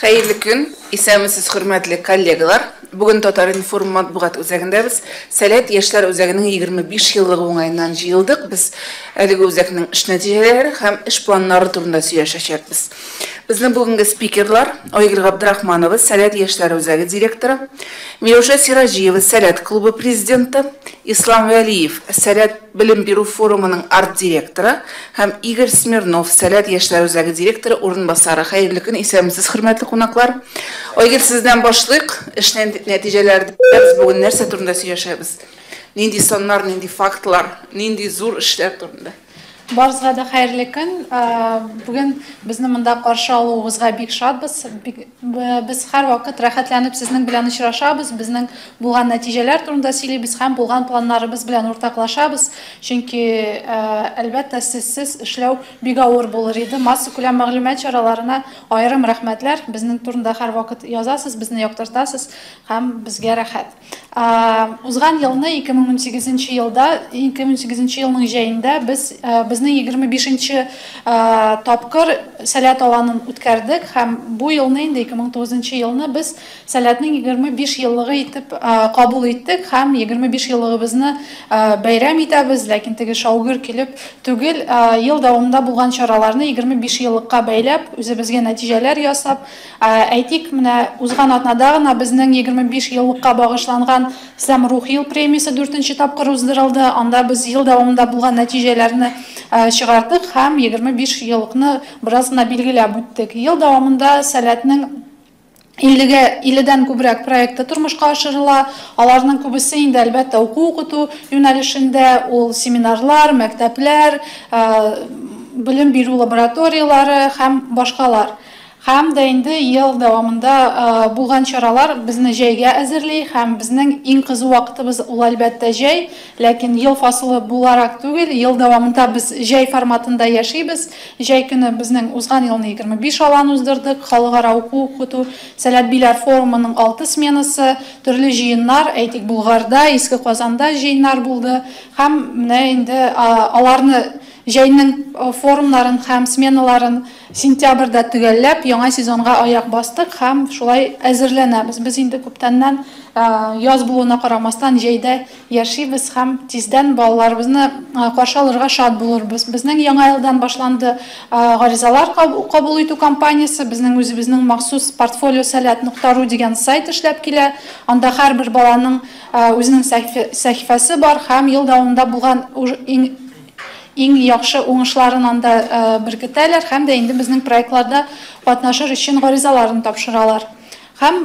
Hayırlı gün, isəmisiz hürmetli kollegalar. Bugün Tatar Inform matbuat özəgindəbiz. Sələt Yaşlar özəginin 25 yıllığı oңайынан жиылдық. Biz әлігі özəginin iş neticeleri hem iş planları turunda сөйләшәчәкбез. Bizning bugungi spikerlar Oygul Abdurahmanova, Sələt Yaşlar özəgi direktori, Miyosha Sirajiyeva, Sələt klubu prezidenti, İslam Vəliyev, Sələt Bilim Беру forumunun art direktori hem Igor Smirnov, Sələt Yaşlar özəgi direktori, orunbasары. Hayırlı gün, isəmisiz hürmetli qonaqlar. Oygul, sizden başlayıq. İş neticeleri biz bugün нәрсе turunda сөйләшәбез. Нинди sonlar, nindi faktlar, nindi zor işler turunda. Барызға да хайырлы күн. Бүгін біздің мұнда қаршы алуыңызға бик шатбыз. Біз һәр вакыт рәхәтләнеп сезнең белән очрашабыз. Безнең булган нәтиҗәләр турында сөйлибез һәм булган планнарыбыз белән уртаклашабыз. Чөнки әлбәттә сезсез эшләү бик авыр булыр иде. Масса күләм мәгълүмат чараларына аерым рәхмәтләр. Безнең турында һәр вакыт язасыз, безне яктыртасыз һәм безгә рәхәт. Узган елны 2018 елда, 2018 елның җәендә безнең 25-нче тапкыр сәләт аланын үткәрдек һәм бу елны инде 2009 елны без сәләтнең 25 еллыгы итеп кабул иттек һәм 25 еллыгыбызны бәйрәм итәбез, ләкин теге шаугыр килеп түгел, ел дәвамында булган чараларны 25 еллыкка бәйләп, үзебезгә нәтиҗәләр ясап, әйтик, менә узган атнада гына безнең 25 еллыкка багышланган Ислам Рух ел премиясе 4-нче тапкыр уздырылды. Анда без ел дәвамында булган нәтиҗәләрне чыгардык һәм 25 еллыкны бераз гына билгеләп үттек. Ел дәвамында сәләтнең 50-дән күбрәк проекты тормышка ашырыла. Аларның күбесе инде әлбәттә уку-укыту юнәлешендә, ул семинарлар, мәктәпләр, белем бирү лабораториялары һәм башкалар. Һәм дә инде ел дәвамында булган чаралар безне җәйгә әзерли һәм безнең иң кызу вакытыбыз ул әлбәттә җәй, ләкин ел фасылы буларак түгел, ел дәвамында без җәй форматында яшибез. Җәй көне безнең узган елны 25 алан уздырдык, халыкара уку-укыту сәләт биләр форумының 6 сменасы, төрле җыеннар, әйтик, Булгарда, Иске Казанда җыеннар булды һәм менә инде аларны җәйнең форумнарын һәм сменаларын сентябрьдә төгәлләп, яңа сезонга аяк бастык һәм шулай әзерләнәбез. Без инде күптәннән яз булуына карамастан җәйдә яшибез һәм тиздән балаларыбызны каршы алырга шат булырбыз. Безнең яңа елдан башланды гаризалар кабул итү кампаниясе, безнең үзебезнең махсус портфолио сәләт.ру дигән сайт эшләп килә. Анда һәрбер баланың үзенең сәхифәсе бар һәм ел дәвамында булган иң яхшы уңышларын анда беркетәләр һәм дә инде безнең проектларда катнашыр өчен гаризаларын тапшыралар. Һәм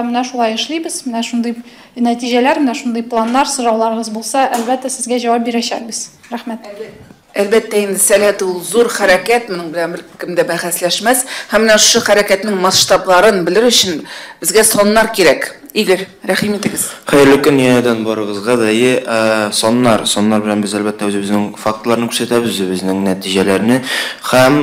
менә шулай эшлибез, менә шундый нәтиҗәләр, менә шундый планнар, сорауларыгыз булса, әлбәттә сезгә җавап бирәчәкбез. Рәхмәт. Әлбәттә инде сәләт ул зур хәрәкәт, моның белән беркем дә бәхәсләшмәс. Һәм менә шу хәрәкәтнең масштабларын белер өчен безгә соннар кирәк. Игорь, рәхим итегез. Хайырлы көн янәдән барыгызга да соннар белән без әлбәттә үзебезнең фактларны күрсәтәбез, үзебезнең нәтиҗәләрне һәм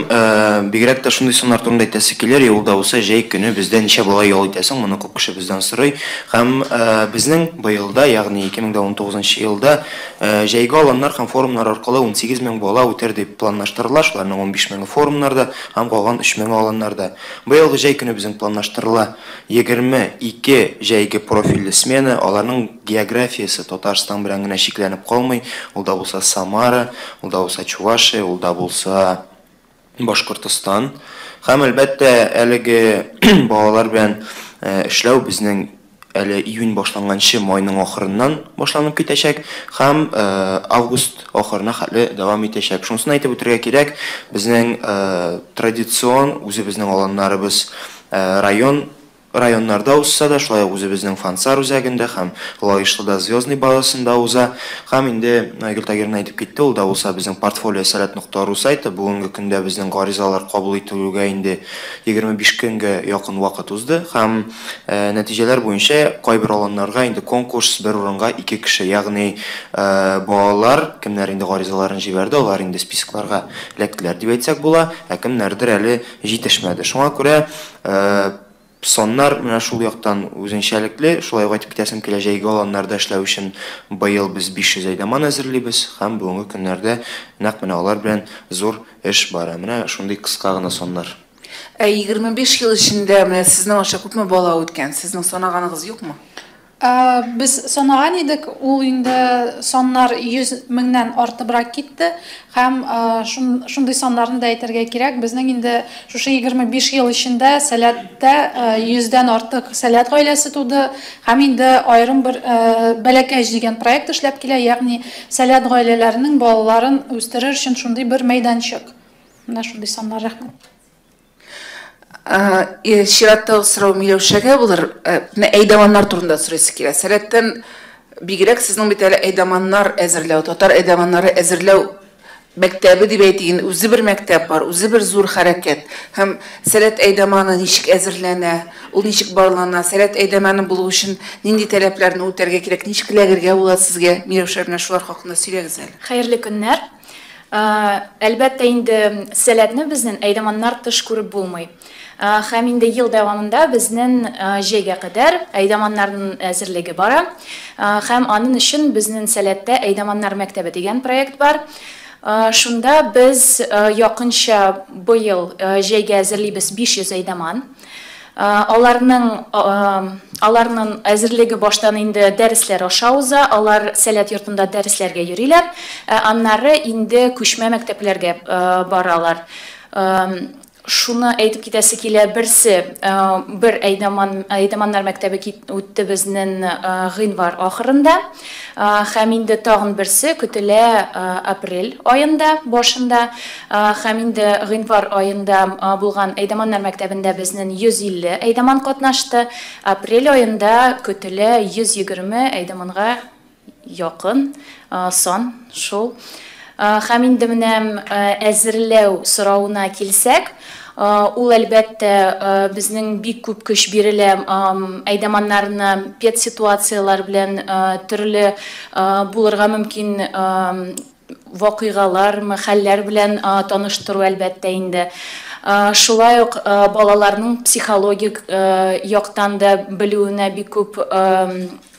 бигрәк тә шундый соннар турында әйтәсе килер, юлда булса җәй көне бездә ничә бала ял итәсең, моны күп кеше бездән сорый һәм безнең быелда, ягъни 2019 елда җәйге аланнар һәм форумнар аркылы 18 мең бала үтәр дип планлаштырыла, шуларның 15 меңе форумнарда һәм калган 3 меңе аланнарда. Быелгы җәй көне безнең планлаштырыла 22 җәйге профильле смена, аларның географиясы Татарстан белән генә шикләнеп калмый, ул да булса Самара, ул да булса Чувашия, ул да булса Башкортстан. Һәм әлбәттә әлеге балалар белән эшләү безнең әле июнь башланганчы майның ахырыннан башланып китәчәк һәм август ахырына хәле дәвам итәчәк. Шунысын әйтеп үтәргә кирәк, безнең традицион үзебезнең аланнарыбыз районнарда узса да, шулай үзебезнең Фансар үзәгендә һәм Лаишлыда Звездный базасында уза. Һәм инде Айгөл Тагирин әйтеп китте, ул да булса безнең портфолио сәләт.ру сайты бүгенге көндә безнең гаризалар кабул итүгә инде 25 көнгә якын вакыт узды һәм нәтиҗәләр буенча кайбер аланнарга инде конкурс бер урынга 2 кеше, ягъни балалар кемнәр инде гаризаларын җибәрде, алар инде спискларга эләктеләр дип әйтсәк була, кемнәрдер әле җитешмәде. Шуңа күрә Соннар менә шул яктан үзенчәлекле, шулай кайтып китәсем килә җәйге аланнарда эшләү өчен быел без 500 әйдәман әзерлибез һәм бүгенге көннәрдә нәкъ менә алар белән зур эш бара. Менә шундый кыска гына соннар. 25 ел эчендә менә сезнең аша күпме бала үткән? Сезнең санаганыгыз юкмы? Без санаган идек, ул инде соннар 100 меңнән артыбрак китте һәм шундый соннарны да әйтергә кирәк. Безнең инде шушы 25 ел эчендә Сәләттә 100дән артык Сәләт гаиләсе туды һәм инде аерым бер бәләкәй дигән проект эшләп килә, ягъни Сәләт гаиләләренең балаларын үстерер өчен шундый бер мәйданчык. Менә шундый соннар, рәхмәт. Чиратта сорау Миләүшәгә булыр. Әйдәманнар турында сорыйсы килә. Сәләттән бигрәк сезнең бит әле әйдәманнар әзерләү, татар әйдәманнары әзерләү мәктәбе дип әйтегез, үзе бер мәктәп бар, үзе бер зур хәрәкәт. Һәм Сәләт әйдәманы ничек әзерләнә, ул ничек барлана, Сәләт әйдәманы булу өчен нинди таләпләрне үтәргә кирәк, ничек эләгергә була сезгә? Миләүшә белән шулар хакында сөйләгез әле. Хәерле көннәр. Әлбәттә инде Сәләтне безнең әйдәманнар тыш күреп булмый. Һәм инде ел дәвамында безнең җәйгә кадәр әйдәманнарның әзерлеге бара. Һәм аның өчен безнең Сәләттә әйдәманнар мәктәбе дигән проект бар. Шунда без якынча быел җәйгә әзерлибез 500 әйдәман. Аларның әзерлеге баштан инде дәресләр аша уза, алар Сәләт йортында дәресләргә йөриләр, аннары инде күчмә мәктәпләргә баралар. Шуны әйтеп китәсе килә, берсе бер әйдәманнар мәктәбе үтте безнең гыйнвар ахырында, һәм инде тагын берсе көтелә апрель аенда башында, һәм инде гыйнвар аенда булган әйдәманнар мәктәбендә безнең 150 әйдәман катнашты, апрель аенда көтелә 120 әйдәманга якын сан шул. Һәм инде менә әзерләү сорауына килсәк, ул әлбәттә безнең бик күп көч бирелә әйдәманнарны пет ситуациялар белән төрле булырга мөмкин вакыйгалар, хәлләр белән таныштыру әлбәттә инде. Шулай ук балаларның психологик яктан да белүенә бик күп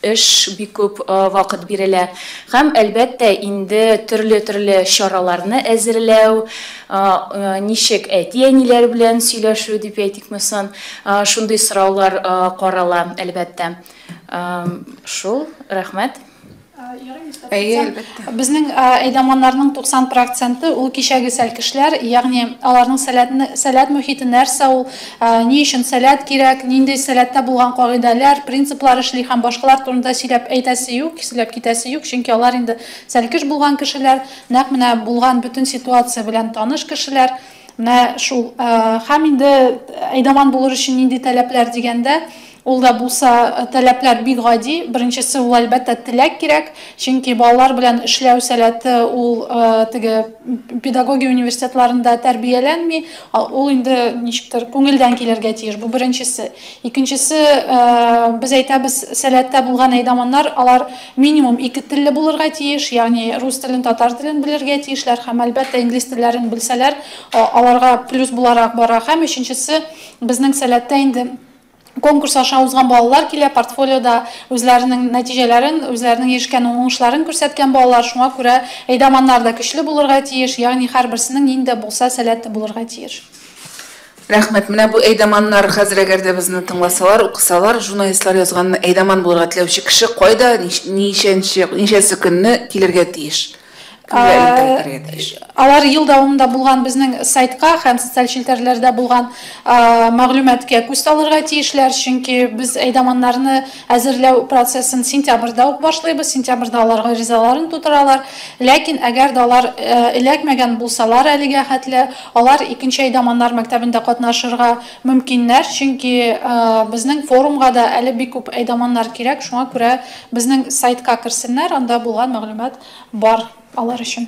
эш, бик күп вакыт бирелә. Һәм әлбәттә инде төрле чараларны әзерләү, ничек әти-әниләр белән сөйләшү дип әйтикме соң, шундый сораулар карала әлбәттә. Шул, рәхмәт. Безнең әйдәманнарның 90% ул кичәге сәл кешеләр, ягъни аларның Сәләт мөхите нәрсә ул, ни өчен Сәләт кирәк, нинди Сәләттә булган кагыйдәләр, принциплар эшли һәм башкалар турында сөйләп әйтәсе юк, сөйләп китәсе юк, чөнки алар инде сәлкеш булган кешеләр, нәкъ менә булган бөтен ситуация белән таныш кешеләр. Менә шул һәм инде әйдәман булыр өчен нинди таләпләр дигәндә, ул да булса таләпләр бик гади. Беренчесе ул әлбәттә теләк кирәк, чөнки балалар белән эшләү сәләте ул теге педагогия университетларында тәрбияләнми, ул инде ничектер күңелдән килергә тиеш. Бу беренчесе. Икенчесе, без әйтәбез, Сәләттә булган әйдәманнар, алар минимум 2 телле булырга тиеш, ягъни рус телен, татар телен белергә тиешләр һәм әлбәттә инглиз телләрен белсәләр, аларга плюс буларак бара. Һәм өченчесе, безнең Сәләттә инде конкурс аша узган балалар килә, портфолиода үзләренең нәтиҗәләрен, үзләренең ирешкән уңышларын күрсәткән балалар, шуңа күрә әйдәманнар да көчле булырга тиеш, ягъни һәрберсенең нинди булса Сәләтле булырга тиеш. Рәхмәт. Менә бу әйдәманнар хәзер әгәр дә безне тыңласалар, укысалар, журналистлар язган әйдәман булырга теләүче кеше кайда, ничәнче көнне килергә тиеш? Алар ел дәвамында булган безнең сайтка һәм социаль челтәрләрдә булган мәгълүматкә күз салырга тиешләр, чөнки без әйдәманнарны әзерләү процессын сентябрьдә ук башлыйбыз. Сентябрьдә аларга ризаларын тутыралар. Ләкин әгәр дә алар эләкмәгән булсалар әлегә хәтле, алар икенче әйдәманнар мәктәбендә катнашырга мөмкиннәр, чөнки безнең форумга да әле бик күп әйдәманнар кирәк. Шуңа күрә безнең сайтка керсеннәр, анда булган мәгълүмат бар алар өчен.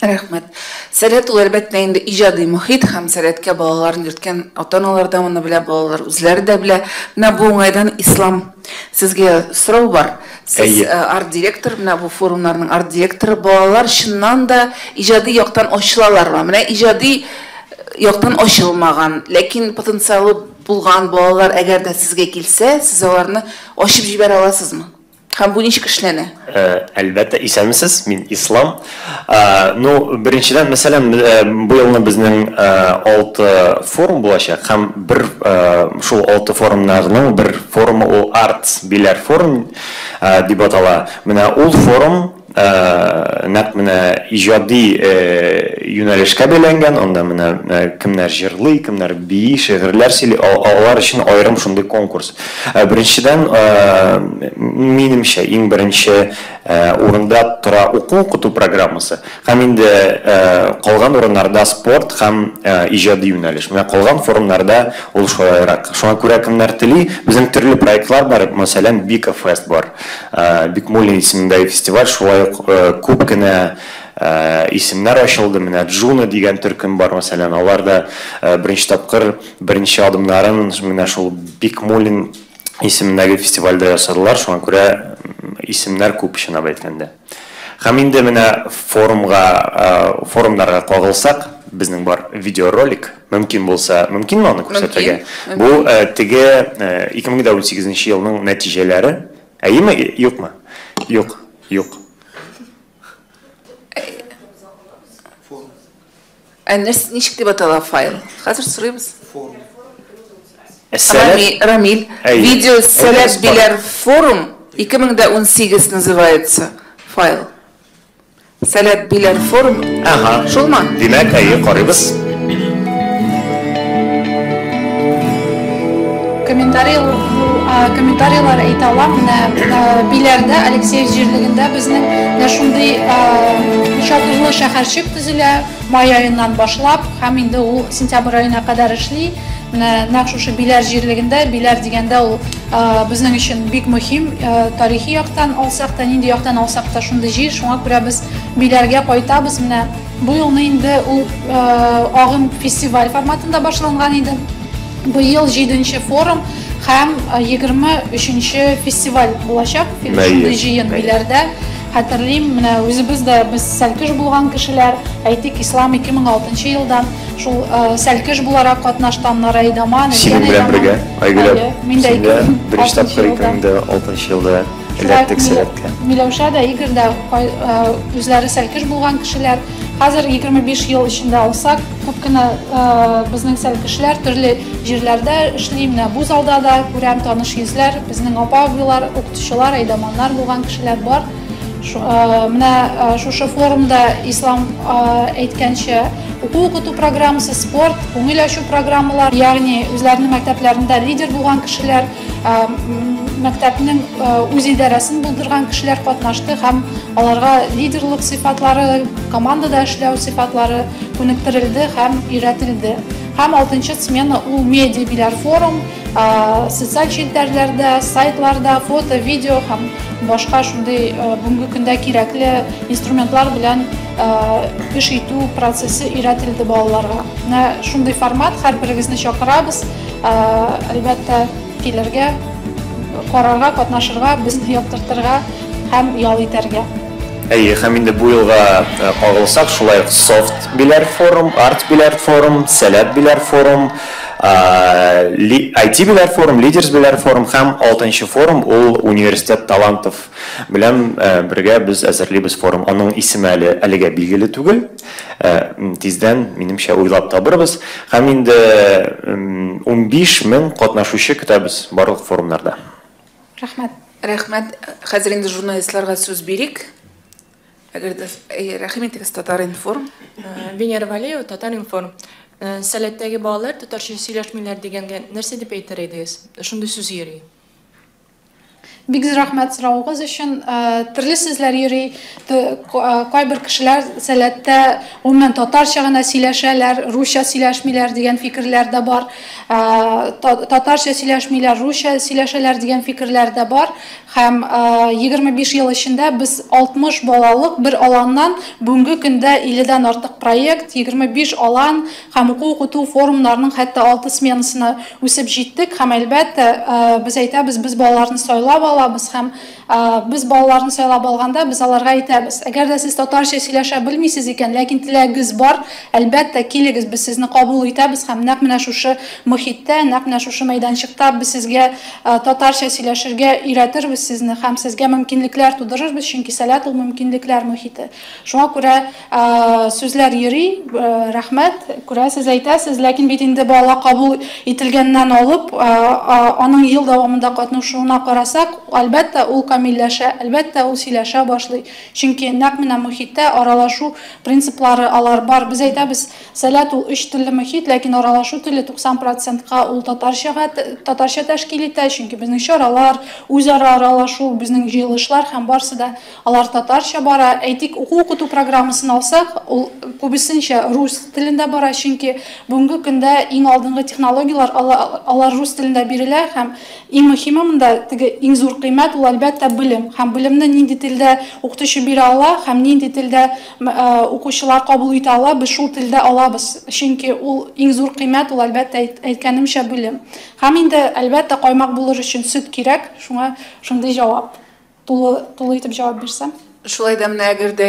Рәхмәт. Сәләт ул әлбәттә инде иҗади мөхит һәм Сәләткә балаларын йөрткән ата-аналар да моны белә, балалар үзләре дә белә. Менә бу уңайдан Ислам, сезгә сорау бар. Сез арт-директор, менә бу форумнарның арт-директоры, балалар чыннан да иҗади яктан ачылалармы? Менә иҗади яктан ачылмаган, ләкин потенциалы булган балалар әгәр дә сезгә килсә, сез аларны ачып җибәрә аласызмы? Һәм бу ничек эшләнә? Әлбәттә, исәнмесез, мин Ислам. Ну, беренчедән, мәсәлән, бу елны безнең 6 форум булачак, һәм бер шул 6 форумнарның бер форумы ул Arts Биләр форум дип атала. Менә ул форум нәкъ менә иҗади юнәлешкә бәйләнгән, анда менә кемнәр җырлый, кемнәр бии, шигырьләр сөйли, алар өчен аерым шундый конкурс. Беренчедән, минемчә, иң беренче урында тора уку-укыту программасы. Һәм инде калган урыннарда спорт һәм иҗади юнәлеш. Менә калган форумнарда ул шулайрак. Шуңа күрә кемнәр тели, безнең төрле проектлар бар, мәсәлән, Бика Фест бар. Бикмуллин исемендәге фестиваль, шулай күп кенә исемнәр ачылды. Менә Джуна дигән төркем бар, мәсәлән, алар да беренче тапкыр беренче адымнарын менә шул Бикмуллин исемендәге фестивальдә ясадылар. Шуңа күрә исемнәр күп чынлап әйткәндә. Һәм инде менә форумнарга кагылсак, безнең бар видеоролик, мөмкин булса, мөмкинме аны күрсәтергә? Бу теге 2018 елның нәтиҗәләре. Әйеме, юкмы? Юк. Ничек дип атала файл? Хәзер сорыйбыз. Сәләт Рамиль, видео «Сәләт Биләр форум» 2018 называется файл. «Сәләт Биләр форум». Ага. Шулма? Димәк, әйе, карыйбыз. Комментарийлар әйтә алам, Биләрдә, Алексеев җирлегендә безнең шундый чатырлы шәһәрчек төзелә, май аеннан башлап, һәм инде ул сентябрь аена кадәр эшли. Нәкъ шушы Биләр җирлегендә, Биләр дигәндә ул безнең өчен бик мөһим, тарихи яктан алсак та, нинди яктан алсак та шундый җир. Шуңа күрә без Биләргә кайтабыз. Менә бу елны инде ул агым фестиваль форматында башланган иде. Бу ел 7нче форум һәм 23нче фестиваль булачак. Шундый җыен Биләрдә. Хәтерлим, менә үзебез дә без сәлкеш булган кешеләр, әйтик, Ислам 2006 елдан шул сәлкеш буларак катнаштаннар Айдаман. Синең белән бергә, Айгөлә. Мин дә беренче тапкыр 2006 елда эләктек сәләткә. Миләүшә дә, Игорь дә үзләре сәлкеш булган кешеләр. Хәзер 25 ел эчендә алсак, күп кенә безнең сәлкешләр төрле җирләрдә эшли. Менә бу залда да күрәм таныш йөзләр, безнең апа-абыйлар, укытучылар, Айдаманнар булган кешеләр бар. Менә шушы форумда Ислам әйткәнчә, уку-укыту программасы, спорт, күңел ачу программалар, ягъни үзләренең мәктәпләрендә лидер булган кешеләр, мәктәпнең үз идарәсен булдырган кешеләр катнашты һәм аларга лидерлык сыйфатлары, командада эшләү сыйфатлары күнектерелде һәм өйрәтелде. Һәм 6нчы смена ул медиа Биләр форум, социаль челтәрләрдә, сайтларда фото, видео һәм башка шундый бүгенге көндә кирәкле инструментлар белән эш итү процессы өйрәтелде балаларга. Менә шундый формат, һәрберегезне чакырабыз. Әлбәттә, килергә, карарга, катнашырга, безне яктыртырга һәм ял итәргә. Әйе, һәм инде бу елга кагылсак, шулай Soft Биләр форум, Art Биләр форум, Сәләт Биләр форум, IT Биләр форум, Leaders Биләр форум һәм 6нчы форум ул Университет талантов белән бергә без әзерлибез форум. Аның исеме әлегә билгеле түгел. Тиздән, минемчә, уйлап табырбыз. Һәм инде 15 мең катнашучы көтәбез барлык форумнарда. Рәхмәт. Хәзер инде журналистларга сүз бирик. Рәхим итегез, Татар-Информ. Венера Валеева, Татар-Информ. Сәләттәге балалар татарча сөйләшмиләр дигәнгә нәрсә дип әйтер идегез? Шундый сүз йөри. Бик рәхмәт сораугыз өчен. Төрле сүзләр йөри. Кайбер кешеләр сәләттә umuman татарча гына сөйләшәләр, русча сөйләшмиләр дигән фикерләр дә бар. Татарча сөйләшмиләр, русча сөйләшәләр дигән фикерләр дә бар. Һәм 25 ел эчендә без 60 балалык бер аланнан бүгенге көндә 50дән артык проект, 25 алан һәм уку-укыту форумнарының хәтта 6 сменасына үсеп җиттек. Һәм әлбәттә без әйтәбез, без балаларны сайлап алабыз һәм без балаларны сайлап алганда без аларга әйтәбез. Әгәр дә сез татарча сөйләшә белмисез икән, ләкин теләгегез бар, әлбәттә килегез, без сезне кабул итәбез һәм нәкъ менә шушы мөхиттә, нәкъ менә шушы мәйданчыкта без сезгә татарча сөйләшергә өйрәтербез сезне һәм сезгә мөмкинлекләр тудырырбыз, чөнки сәләт ул мөмкинлекләр мөхите. Шуңа күрә сүзләр йөри, рәхмәт, күрәсез әйтәсез, ләкин бит инде бала кабул ителгәннән алып, аның ел дәвамында катнашуына карасак, әлбәттә ул камилләшә, әлбәттә ул сөйләшә башлый. Чөнки нәкъ менә мөхиттә аралашу принциплары алар бар. Без әйтәбез, сәләт ул 3 телле мөхит, ләкин аралашу теле 90%-ка ул татарча тәшкил итә, чөнки безнең чаралар, үзара аралашу, безнең җыелышлар һәм барсы да алар татарча бара. Әйтик, укыту программасын алсак, ул күбесенчә рус телендә бара, чөнки бүгенге көндә иң алдынгы технологиялар алар рус телендә бирелә һәм иң мөһиме монда теге иң зур кыйммәт ул әлбәттә белем. Һәм белемне нинди телдә укытучы бирә ала һәм нинди телдә укучылар кабул итә ала, без шул телдә алабыз. Чөнки ул иң зур кыйммәт ул әлбәттә әйткәнемчә белем. Һәм инде әлбәттә каймак булыр өчен сөт кирәк. Шуңа шундый җавап. Тулы итеп җавап бирсәм. Шулай да менә әгәр дә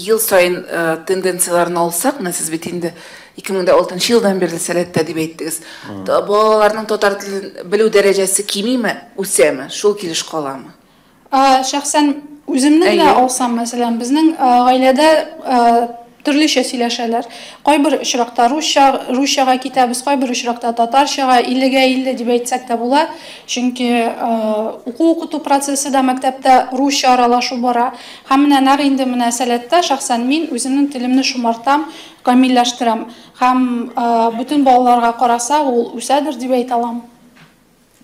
ел сайын тенденцияларын алсак, сез бит инде 2006 елдан бирле сәләттә дип әйттегез. Балаларның татар телен белү дәрәҗәсе кимиме, үсәме? Шул килеш каламы? Шәхсән үземнең дә алсам, мәсәлән, безнең гаиләдә төрлечә сөйләшәләр. Кайбер очракта русчага китәбез, кайбер очракта татарчага 50-50 дип әйтсәк тә була. Чөнки укыту процессы да мәктәптә русча аралашу бара. Һәм менә нәкъ инде менә сәләттә шәхсән мин үземнең телемне шомартам, камилләштерәм. Һәм бөтен балаларга караса ул үсәдер дип әйтә алам.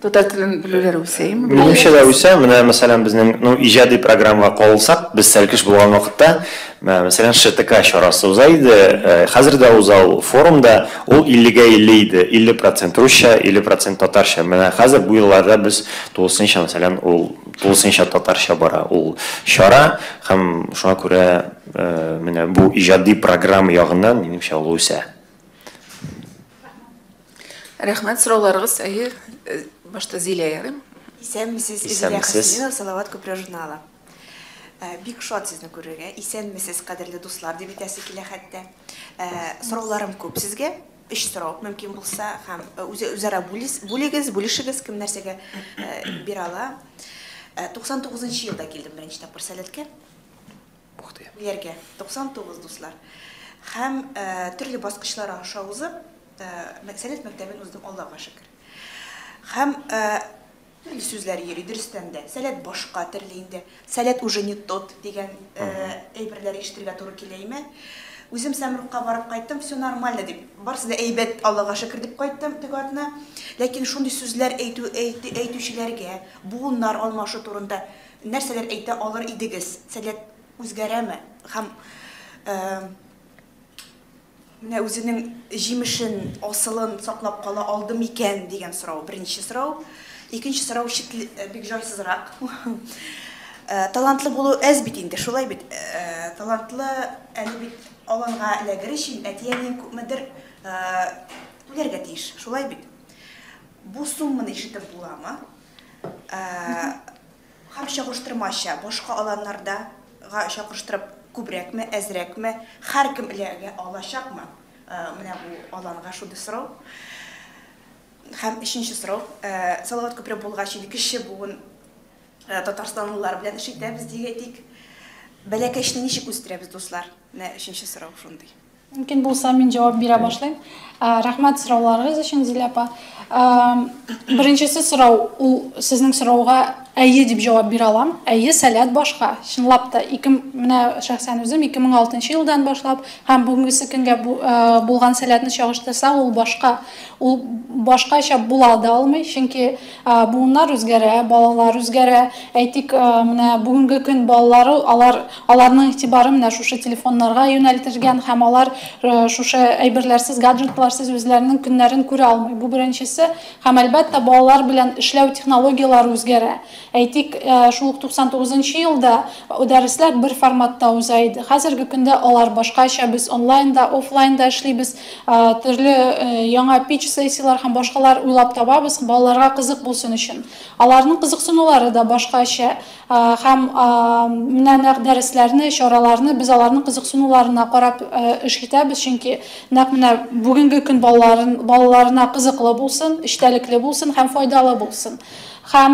Татар телен белүләр үсәме? Минемчә дә үсә. Менә мәсәлән безнең иҗади программага калсак, без сәлкеш булган вакытта, мәсәлән ШТК чарасы уза иде. Хәзер дә уза ул форумда, ул 50-50 иде. 50% русча, 50% татарча. Менә хәзер бу елларда без тулысынча мәсәлән ул тулысынча татарча бара ул чара һәм шуңа күрә менә бу иҗади программа ягыннан минемчә ул үсә. Рәхмәт, сорауларыгыз. Башта Зилә ярым. Исәнмесез, Зилә Хәсәнова, Салават Күпер журналы. Бик шат сезне күрергә. Исәнмесез, кадерле дуслар, дип әйтәсе килә хәтта. Сорауларым күп сезгә. 3 сорау мөмкин булса һәм үзара бүлешегез, кем нәрсәгә бирә ала. 99 елда килдем беренче тапкыр сәләткә. Биләргә 99 дуслар. Һәм төрле баскычлар аша узып, сәләт мәктәбен уздым, Аллаһка шөкер. Һәм төрле сүзләр йөри, дөрестән дә. Сәләт башка төрле инде. Сәләт уже не тот дигән әйберләр ишетергә туры киләйме? Үзем Сәмрукка барып кайттым, все нормально дип. Барсы да әйбәт, Аллаһка шөкер дип кайттым тегатна. Ләкин шундый сүзләр әйтүчеләргә, буыннар алмашу турында нәрсәләр әйтә алыр идегез? Сәләт үзгәрәме? Һәм менә үзенең җимешен, асылын саклап кала алды микән дигән сорау. Беренче сорау. Икенче сорау бик җайсызрак. Талантлы булу әз бит инде, шулай бит. Талантлы әле бит аланга эләгер өчен әтиянең күпмедер түләргә тиеш. Шулай бит. Бу сумманы ишетеп буламы? Һәм чагыштырмача башка аланнарда чагыштырып күбрәкме, әзрәкме, һәркем эләгә алачакмы? Менә бу аланга шундый сорау. Һәм өченче сорау. Салават Күпер булгач инде кеше буын Татарстанлылар белән эш итәбез дигәйтик. Бәләкәчне ничек үстерәбез, дуслар? Менә өченче сорау шундый. Мөмкин булса мин җавап бирә башлыйм. Рәхмәт сорауларыгыз өчен, Зилә апа. Беренчесе сорау, ул сезнең сорауга әйе дип җавап бирә алам. Әйе, сәләт башка. Чынлап та менә шәхсән үзем 2006 елдан башлап һәм бүгенге көнгә булган сәләтне чагыштырса, ул башка. Ул башкача була да алмый, чөнки буыннар үзгәрә, балалар үзгәрә. Әйтик, менә бүгенге көн балалары, аларның игътибары менә шушы телефоннарга юнәлтелгән һәм алар шушы әйберләрсез, гаджетларсыз үзләренең көннәрен күрә алмый. Бу беренчесе. икенчесе, һәм әлбәттә балалар белән эшләү технологиялары үзгәрә. Әйтик, шул 99 елда дәресләр бер форматта уза иде. Хәзерге көндә алар башкача, без онлайнда, офлайнда эшлибез, төрле яңа pitch сессиялар һәм башкалар уйлап табабыз, балаларга кызык булсын өчен. Аларның кызыксынулары да башкача, һәм менә нәкъ дәресләрне, чараларны без аларның кызыксынуларына карап эш итәбез, чөнки нәкъ менә бүгенге көн балаларына кызыклы булсын, эчтәлекле булсын һәм файдалы булсын. Һәм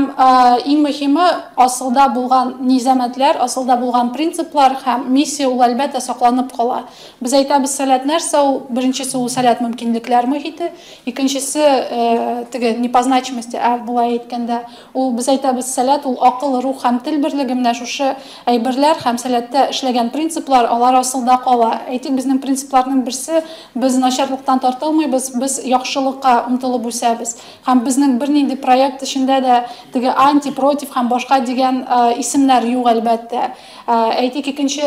иң мөһиме асылда булган низамәтләр, асылда булган принциплар һәм миссия ул әлбәттә сакланып кала. Без әйтәбез, сәләт нәрсә ул? Беренчесе ул сәләт мөмкинлекләр мөхите, икенчесе теге непозначимости, булай әйткәндә, ул без әйтәбез, сәләт ул акыл, рух һәм тел берлеге, менә шушы әйберләр һәм сәләттә эшләгән принциплар алар асылда кала. Әйтик, безнең принципларның берсе, без начарлыктан тартылмыйбыз, без яхшылыкка омтылып үсәбез. Һәм безнең бернинди проект эчендә дә теге анти, против һәм башка дигән исемнәр юк әлбәттә. Әйтик, икенче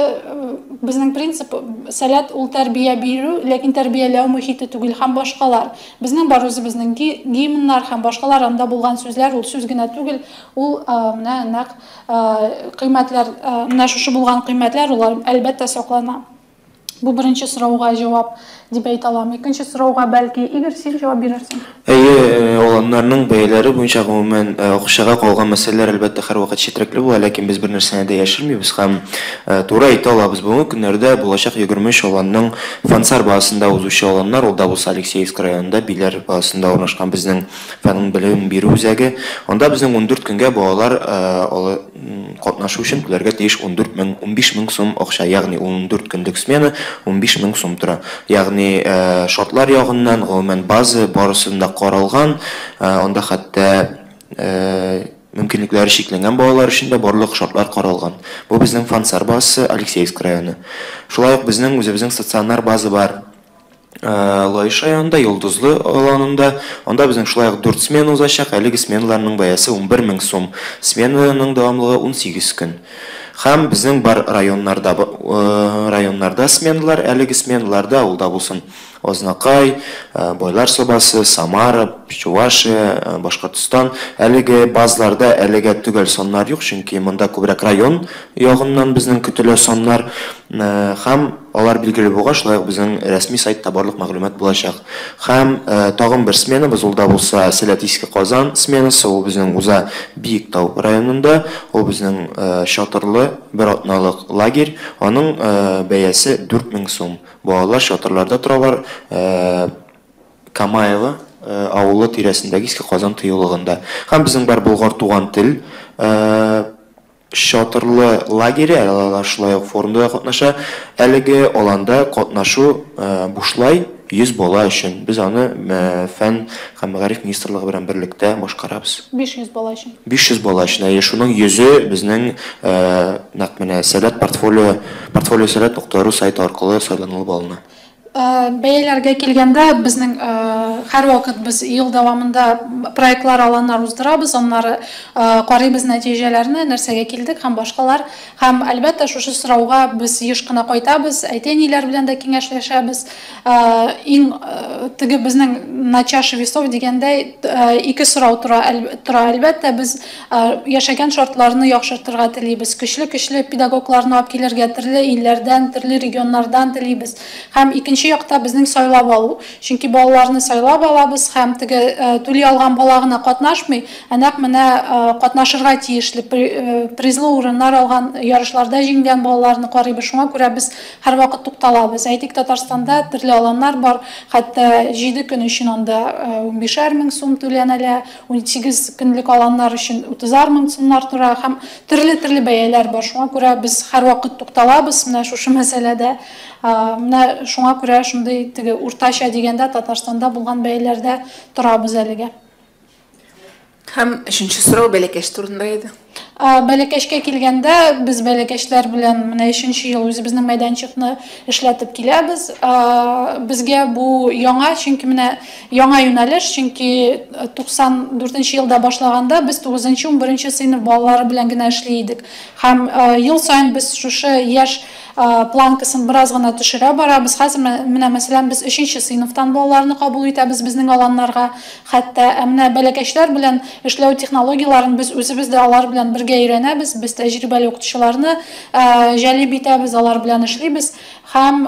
безнең принцип сәләт ул тәрбия бирү, ләкин тәрбияләү мөхите түгел һәм башкалар. Безнең бар үзебезнең гимннар һәм башкалар анда булган сүзләр, ул сүз генә түгел, ул менә нәкъ кыйммәтләр, менә шушы булган кыйммәтләр улар әлбәттә саклана. Бу беренче сорауга җавап дип әйтә алам. Икенче сорауга бәлки Игорь син җавап бирерсең. Аларның бәяләре буенча гомумән акчага калган мәсьәләләр әлбәттә һәрвакыт читрекле була, ләкин без бер нәрсәне дә яшермибез һәм туры әйтә алабыз. Бүгенге көннәрдә булачак 23 аланның фансар базасында узучы аланнар, ул да булса Алексеевск районында, Биләр базасында урнашкан безнең фән белем бирү үзәге. Анда безнең 14 көнгә балалар катнашу өчен түләргә тиеш 15 мең сум акча, ягъни 14 көнлек смена 15 мең сум тора. Ягъни шартлар ягыннан гомумән база барысында каралган, анда хәтта мөмкинлекләре шикләнгән балалар өчен дә барлык шартлар каралган. Бу безнең фансар базасы Алексеевск районы. Шулай ук безнең үзебезнең стационар база бар. Лайша районында, Йолдызлы аланында, анда безнең шулай ук 4 смена узачак, әлеге сменаларның бәясе 11 мең сум, сменаның дәвамлыгы 18 көн. Һәм безнең бар районнарда сменалар, әлеге сменаларда ул да булсын Ознакай, Бойлар Собасы, Самара, Чувашия, Башкортстан, әлеге базларда әлегә түгел соннар юк, чөнки монда күбрәк район ягыннан безнең көтелә соннар, һәм алар билгеле булгач, шулай ук безнең рәсми сайтта барлык мәгълүмат булачак. Һәм тагын бер смена без ул да булса Сәләтийский Казан сменасы, ул безнең Уза Биектау районында, ул безнең чатырлы бер атналык лагерь, аның бәясе 4 мең сум. Балалар чатырларда торалар, Камаева авылы тирәсендәге Иске Казан тыюлыгында. Һәм безнең бар Болгар туган тел чатырлы лагере, алар шулай ук форумда катнаша. Әлеге аланда катнашу бушлай 100 бала өчен. Без аны фән һәм мәгариф министрлыгы белән берлектә башкарабыз. 500 бала өчен. 500 бала өчен. Шуның 100 безнең нәкъ менә сәләт портфолио сәләт нокта.ру сайты аркылы сайланылып алына. Бәяләргә килгәндә безнең һәрвакыт без ел дәвамында проектлар аланнар уздырабыз, аннары карыйбыз нәтиҗәләрне, нәрсәгә килдек һәм башкалар. Һәм әлбәттә шушы сорауга без еш кына кайтабыз, әйтәниләр белән дә киңәшләшәбез. Иң теге безнең начаша весов дигәндәй 2 сорау тора әлбәттә, без яшәгән шартларны яхшыртырга телибез. Көчле педагогларны алып килергә төрле илләрдән, төрле регионнардан телибез. Һәм икенче якта безнең сайлап алу. Чөнки балаларны сайлап алабыз һәм теге түли алган бала гына катнашмый, нәкъ менә катнашырга тиешле призлы урыннар алган, ярышларда җиңгән балаларны карыйбыз. Шуңа күрә без һәрвакыт тукталабыз. Әйтик, Татарстанда төрле аланнар бар, хәтта 7 көн өчен анда 15 мең сум түләнәлә, 18 көнлек аланнар өчен 30 мең сумнар тора һәм төрле бәяләр бар. Шуңа күрә без һәрвакыт тукталабыз менә шушы мәсьәләдә. Менә шуңа күрә шундый теге уртача дигәндә Татарстанда булган бәяләрдә торабыз әлегә. Һәм өченче сорау бәләкәч турында иде. Бәләкәчкә килгәндә без бәләкәчләр белән менә 3нче ел үзебезнең мәйданчыкны эшләтеп киләбез. Безгә бу яңа, чөнки менә яңа юнәлеш, чөнки 94нче елда башлаганда без 9-11 сыйныф балалары белән генә эшли идек. Һәм ел саен без шушы яшь планкасын бераз гына төшерә барабыз. Хәзер менә мәсәлән без 3нче сыйныфтан балаларны кабул итәбез безнең аланнарга. Хәтта менә бәләкәчләр белән эшләү технологияларын без үзебез дә алар белән бергә өйрәнәбез. Без тәҗрибәле укытучыларны җәлеп итәбез, алар белән эшлибез. Һәм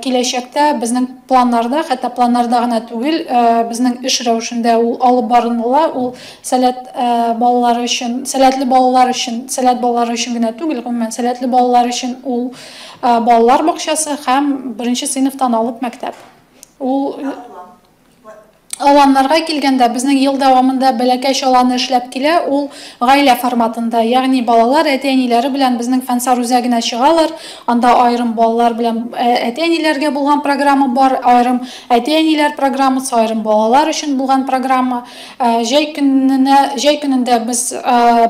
киләчәктә безнең планнарда, хәтта планнарда гына түгел, безнең эш рәвешендә ул алып барыла, ул сәләт балалары өчен, сәләтле балалар өчен генә түгел, гомумән сәләтле балалар өчен ул балалар бакчасы һәм 1нче сыйныфтан алып мәктәп. Ул аланнарга килгәндә безнең ел дәвамында бәләкәч аланы эшләп килә, ул гаилә форматында, ягъни балалар әти-әниләре белән безнең фәнсар үзәгенә чыгалар. Анда айрым балалар белән әти-әниләргә булган программа бар, айрым әти-әниләр программасы, айрым балалар өчен булган программа. Җәй көнендә без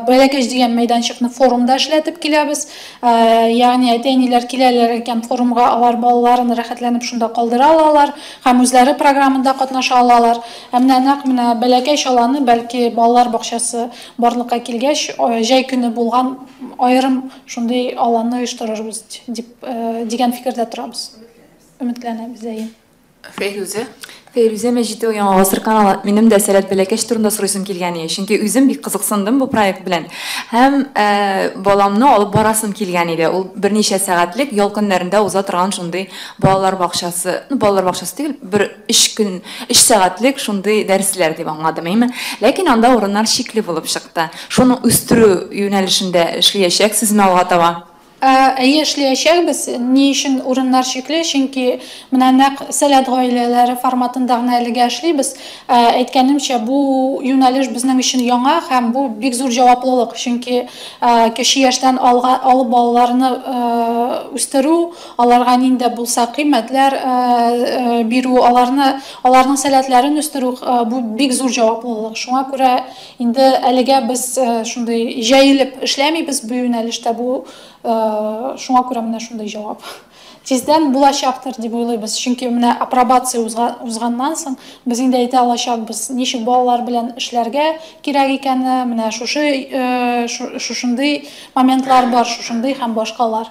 бәләкәч дигән мәйданчыкны форумда эшләтеп киләбез. Ягъни әти-әниләр киләләр икән форумга, алар балаларын рәхәтләнеп шунда калдыра алалар һәм үзләре программада катнаша алалар. Менә бәләкәч аланы, бәлки балалар бакчасы барлыкка килгәч, җәй көне булган айрым шундый аланны оештырырбыз дигән фикердә торабыз. Өметләнәбез. Фәйрүзә Мәҗитова Яңа Гасыр каналы. Минем дә сәләт бәләкәч турында сорыйсым килгән иде. Чөнки үзем бик кызыксындым бу проект белән. Һәм баламны алып барасым килгән иде. Ул берничә сәгатьлек ял көннәрендә уза торган шундый балалар бакчасы түгел, бер 3 сәгатьлек шундый дәресләр дип аңладым, әйме. Ләкин анда урыннар шикле булып чыкты. Шуны үстерү юнәлешендә эшләячәксезме алга таба? Әйе, эшләячәкбез. Ни өчен урыннар шикле? Чөнки менә нәкъ сәләт гаиләләре форматында гына әлегә эшлибез. Әйткәнемчә, бу юнәлеш безнең өчен яңа һәм бу бик зур җаваплылык. Чөнки кече яшьтән алып балаларны үстерү, аларга нинди булса кыйммәтләр бирү, аларның сәләтләрен үстерү бу бик зур җаваплылык. Шуңа күрә инде әлегә без шундый җәелеп эшләмибез бу юнәлештә. Бу шуңа күрә менә шундый җавап. Тиздән булачактыр дип уйлыйбыз. Чөнки менә апробация узганнан соң без инде әйтә алачакбыз, ничек балалар белән эшләргә кирәк икәне, менә шушындый моментлар бар, шушындый һәм башкалар.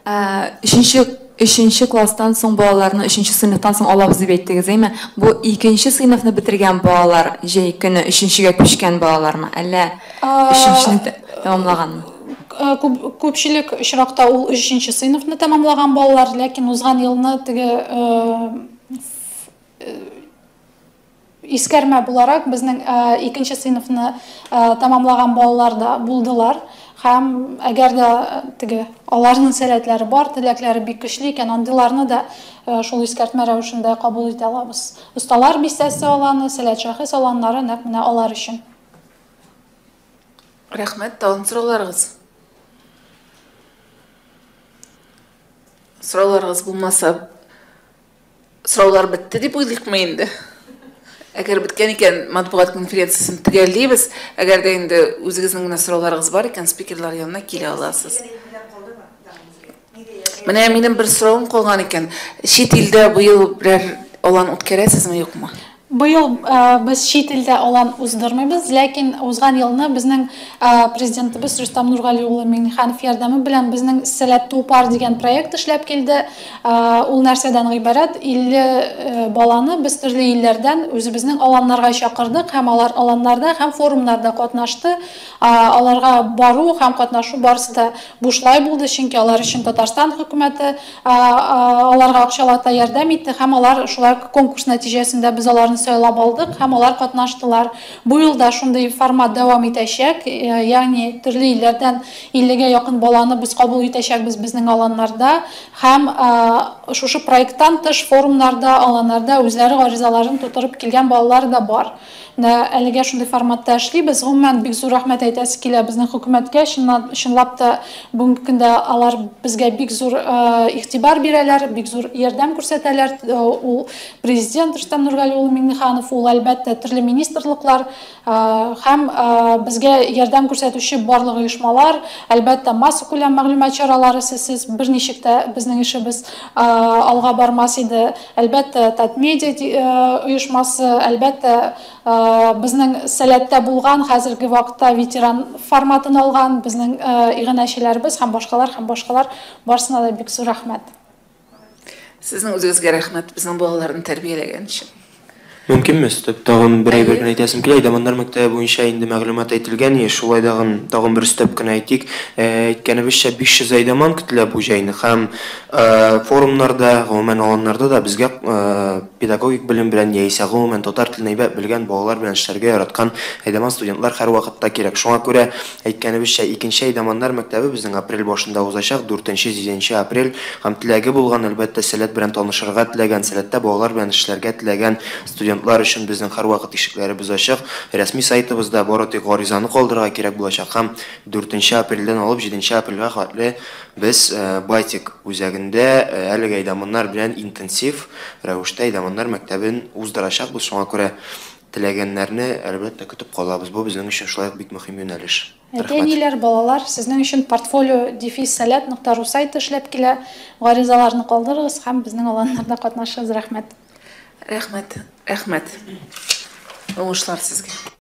3нче класстан соң балаларны 3нче сыйныфтан соң алабыз дип әйттегез, әйме? Бу 2нче сыйныфны бетергән балалар, җәй көне 3нчегә күчкән балалармы, әллә 3нчене тәмамлаганмы? Күпчелек очракта ул 3нче сыйныфны тәмамлаган балалар, ләкин узган елны искәрмә буларак безнең 2нче сыйныфны тәмамлаган балалар да булдылар. Һәм әгәр дә аларның сәләтләре бар, теләкләре бик көчле икән, андыйларны да шул искәртмә рәвешендә кабул итә алабыз. Осталар бистәсе аланы, сәләт шәхес аланнары нәкъ менә алар өчен. Рәхмәт, талын сорауларыгыз. Сорауларыгыз булмаса, сораулар бетте дип уйлыйкмы инде? Әгәр биткән икән, матбугат конференциясын төгәллибез. Әгәр дә инде үзегезнең генә сорауларыгыз бар икән, спикерлар янына килә аласыз. Менә минем бер соравым калган икән. Чит илдә быел берәр алан үткәрәсезме, юкмы? Быел без чит илдә алан уздырмыйбыз, ләкин узган елны безнең президентыбыз Рөстәм Нургали улы Миңнеханов ярдәме белән безнең Сәләт Тупар дигән проект эшләп килде. Ул нәрсәдән гыйбарәт? 50 баланы без төрле илләрдән үзебезнең аланнарга чакырдык һәм алар аланнарда һәм форумнарда катнашты. Аларга бару һәм катнашу барысы да бушлай булды, чөнки алар өчен Татарстан хөкүмәте аларга акчалата ярдәм итте һәм алар шулай конкурс нәтиҗәсендә без аларны сайлап алдык һәм алар катнаштылар. Бу елда шундый формат дәвам итәчәк, ягъни төрле илләрдән 50гә якын баланы без кабул итәчәкбез безнең аланнарда һәм шушы проекттан тыш форумнарда, аланнарда үзләре гаризаларын тутырып килгән балалар да бар. Әлегә шундый форматта эшлибез. Гомумән бик зур рәхмәт әйтәсе килә безнең хөкүмәткә. Чынлап та бүгенге көндә алар безгә бик зур игътибар бирәләр, бик зур ярдәм күрсәтәләр. Ул президент Рөстәм Нургали улы Миңнеханов ул әлбәттә төрле министрлыклар һәм безгә ярдәм күрсәтүче барлык оешмалар, әлбәттә масса күләм мәгълүмат чаралары сез берничек тә безнең эшебез алга бармас иде. Әлбәттә Татмедиа оешмасы, әлбәттә безнең сәләттә булган, хәзерге вакытта ветеран форматын алган безнең игенәчеләрбез һәм башкалар барсына да бик зур рәхмәт. Сезнең үзегезгә рәхмәт безнең балаларны тәрбияләгән өчен. Мөмкинме? Тагын бер әйберне әйтәсем килә. Әйдәманнар мәктәбе буенча инде мәгълүмат әйтелгән, шулай тагын бер өстәп кенә әйтик. Әйткәнебезчә 500 әйдәман көтелә бу җәйне һәм форумнарда, гомумән аланнарда да безгә педагогик белем белән яисә гомумән татар телен әйбәт белгән балалар белән эшләргә яраткан әйдәман студентлар һәрвакытта кирәк. Шуңа күрә әйткәнебезчә 2нче әйдәманнар мәктәбе безнең апрель башында узачак, 4-7 апрель һәм теләге булган, әлбәттә сәләт белән танышырга теләгән, сәләттә балалар белән эшләргә теләгән студентлар өчен безнең һәрвакыт ишекләребез ачык. Рәсми сайтыбызда бары тик гаризаны калдырырга кирәк булачак һәм 4 апрельдән алып 7 апрельгә хәтле без Байтик үзәгендә әлеге әйдәманнар белән интенсив рәвештә әйдәманнар мәктәбен уздырачакбыз. Шуңа күрә теләгәннәрне әлбәттә көтеп калабыз. Бу безнең өчен шулай бик мөһим юнәлеш. Әтәниләр, балалар, сезнең өчен portfolio-salat.ru сайты эшләп килә. Гаризаларны калдырыгыз һәм безнең аланнарда катнашыгыз. Рәхмәт. Рәхмәт. Уңышлар сезгә.